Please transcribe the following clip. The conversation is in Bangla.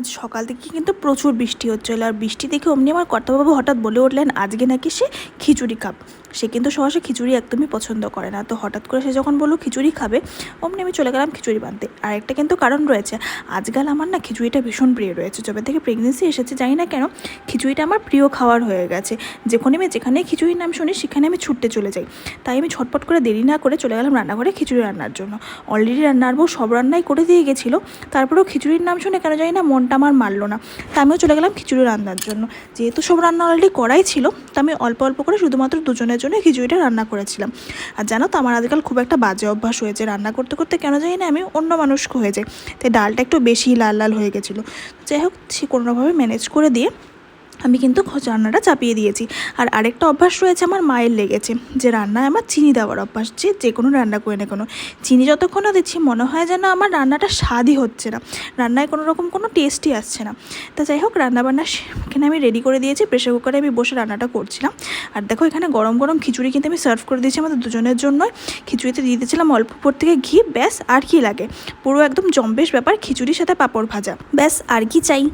আজ সকাল থেকে কিন্তু প্রচুর বৃষ্টি হচ্ছিল, আর বৃষ্টি দেখে অমনি আমার কর্তাবাবু হঠাৎ বলে উঠলেন আজকে নাকি সে খিচুড়ি খাব। সে কিন্তু সহসা খিচুড়ি একদমই পছন্দ করে না, তো হঠাৎ করে সে যখন বললো খিচুড়ি খাবে অমনি আমি চলে গেলাম খিচুড়ি বানতে। আর একটা কিন্তু কারণ রয়েছে, আজকাল আমার না খিচুড়িটা ভীষণ প্রিয় রয়েছে। যবে থেকে প্রেগনেন্সি এসেছে জানি না কেন খিচুড়িটা আমার প্রিয় খাবার হয়ে গেছে। যেখানে খিচুড়ির নাম শুনি সেখানে আমি ছুটতে চলে যাই। তাই আমি ঝটপট করে দেরি না করে চলে গেলাম রান্নাঘরে খিচুড়ি রান্নার জন্য। অলরেডি রান্নার বউ সব রান্নাই করে দিয়ে গেছিলো, তারপরেও খিচুড়ির নাম শুনে কেন জানি না মনটা আমার মানলো না। তা আমিও চলে গেলাম খিচুড়ি রান্নার জন্য। যেহেতু সব রান্না অলরেডি করাই ছিল, তা আমি অল্প অল্প করে শুধুমাত্র দুজনের জন্য খিচুড়িটা রান্না করেছিলাম। আর জানো তো আমার আজকাল খুব একটা বাজে অভ্যাস হয়েছে, রান্না করতে করতে কেন জানি না আমি অন্য মানুষ হয়ে যাই। তাই ডালটা একটু বেশি লাল লাল হয়ে গেছিলো। যাই হোক, সে কোনোভাবে ম্যানেজ করে দিয়ে আমি কিন্তু রান্নাটা চাপিয়ে দিয়েছি। আর আরেকটা অভ্যাস রয়েছে আমার মায়ের লেগেছে, যে রান্নায় আমার চিনি দেওয়ার অভ্যাস। যে কোনো রান্না করে না কোনো চিনি যতক্ষণ না দিচ্ছি মনে হয় যেন আমার রান্নাটা স্বাদই হচ্ছে না, রান্নায় কোনো রকম কোনো টেস্টই আসছে না। তা যাই হোক, রান্নাবান্না এখানে আমি রেডি করে দিয়েছি, প্রেশার কুকারে আমি বসে রান্নাটা করছিলাম। আর দেখো এখানে গরম গরম খিচুড়ি কিন্তু আমি সার্ভ করে দিয়েছি আমাদের দুজনের জন্য। খিচুড়িতে দিয়ে দিয়েছিলাম অল্প উপর থেকে ঘি, ব্যাস আর কি লাগে, পুরো একদম জম্বেশ ব্যাপার, খিচুড়ির সাথে পাঁপড় ভাজা, ব্যাস আর কি চাই।